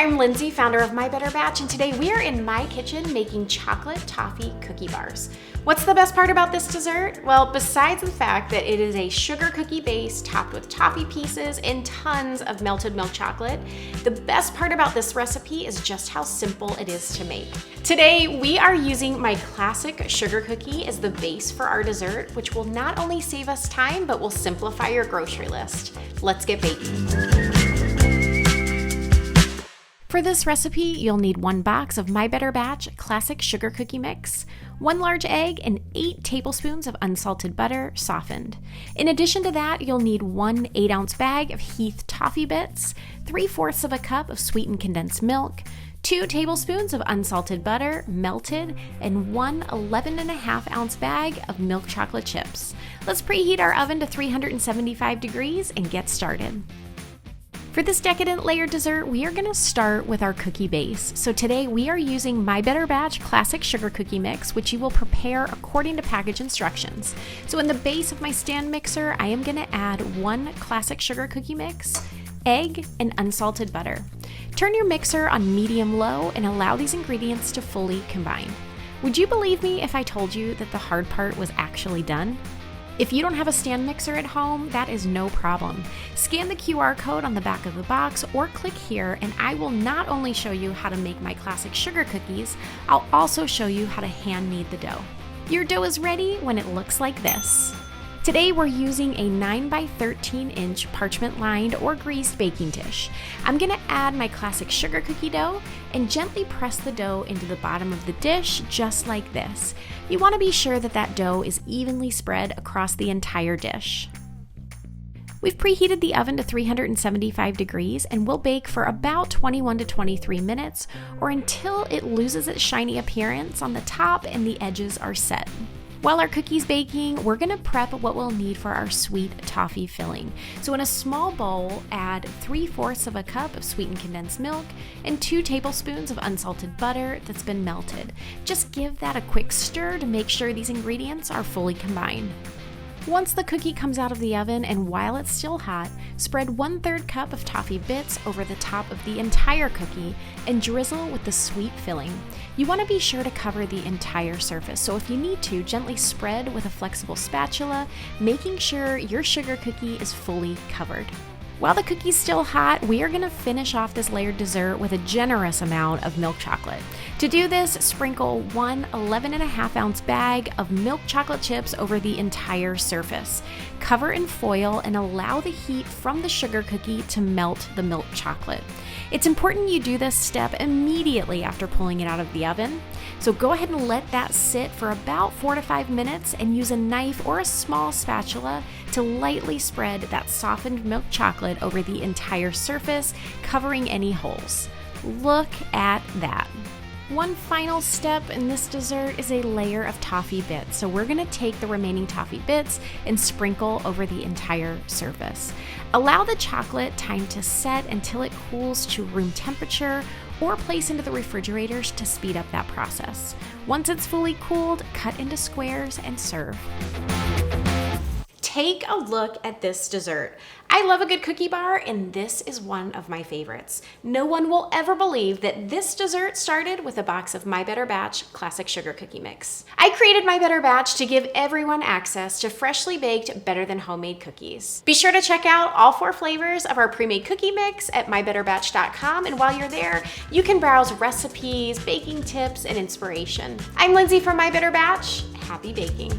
I'm Lindsay, founder of My Better Batch, and today we are in my kitchen making chocolate toffee cookie bars. What's the best part about this dessert? Well, besides the fact that it is a sugar cookie base topped with toffee pieces and tons of melted milk chocolate, the best part about this recipe is just how simple it is to make. Today, we are using my classic sugar cookie as the base for our dessert, which will not only save us time, but will simplify your grocery list. Let's get baking. For this recipe, you'll need 1 box of My Better Batch Classic Sugar Cookie Mix, 1 large egg, and 8 tablespoons of unsalted butter, softened. In addition to that, you'll need 1 8-ounce bag of HeathToffee Bits, 3/4 of a cup of sweetened condensed milk, 2 tablespoons of unsalted butter, melted, and 1 11.5-ounce bag of milk chocolate chips. Let's preheat our oven to 375 degrees and get started. For this decadent layered dessert, we are going to start with our cookie base. So today we are using My Better Batch Classic Sugar Cookie Mix, which you will prepare according to package instructions. So in the base of my stand mixer, I am going to add 1 classic sugar cookie mix, egg, and unsalted butter. Turn your mixer on medium-low and allow these ingredients to fully combine. Would you believe me if I told you that the hard part was actually done? If you don't have a stand mixer at home, that is no problem. Scan the QR code on the back of the box or click here and I will not only show you how to make my classic sugar cookies, I'll also show you how to hand knead the dough. Your dough is ready when it looks like this. Today we're using a 9 by 13 inch parchment lined or greased baking dish. I'm gonna add my classic sugar cookie dough and gently press the dough into the bottom of the dish just like this. You wanna be sure that that dough is evenly spread across the entire dish. We've preheated the oven to 375 degrees and we'll bake for about 21 to 23 minutes or until it loses its shiny appearance on the top and the edges are set. While our cookie's baking, we're gonna prep what we'll need for our sweet toffee filling. So in a small bowl, add 3/4 of a cup of sweetened condensed milk and 2 tablespoons of unsalted butter that's been melted. Just give that a quick stir to make sure these ingredients are fully combined. Once the cookie comes out of the oven and while it's still hot, spread 1/3 cup of toffee bits over the top of the entire cookie and drizzle with the sweet filling. You want to be sure to cover the entire surface, so if you need to, gently spread with a flexible spatula, making sure your sugar cookie is fully covered. While the cookie's still hot, we are going to finish off this layered dessert with a generous amount of milk chocolate. To do this, sprinkle 1 11.5-ounce bag of milk chocolate chips over the entire surface. Cover in foil and allow the heat from the sugar cookie to melt the milk chocolate. It's important you do this step immediately after pulling it out of the oven. So go ahead and let that sit for about 4 to 5 minutes and use a knife or a small spatula to lightly spread that softened milk chocolate over the entire surface, covering any holes. Look at that. One final step in this dessert is a layer of toffee bits. So we're gonna take the remaining toffee bits and sprinkle over the entire surface. Allow the chocolate time to set until it cools to room temperature or place into the refrigerators to speed up that process. Once it's fully cooled, cut into squares and serve. Take a look at this dessert. I love a good cookie bar, and this is one of my favorites. No one will ever believe that this dessert started with a box of My Better Batch Classic Sugar Cookie Mix. I created My Better Batch to give everyone access to freshly baked, better than homemade cookies. Be sure to check out all 4 flavors of our pre-made cookie mix at mybetterbatch.com, and while you're there, you can browse recipes, baking tips, and inspiration. I'm Lindsay from My Better Batch. Happy baking.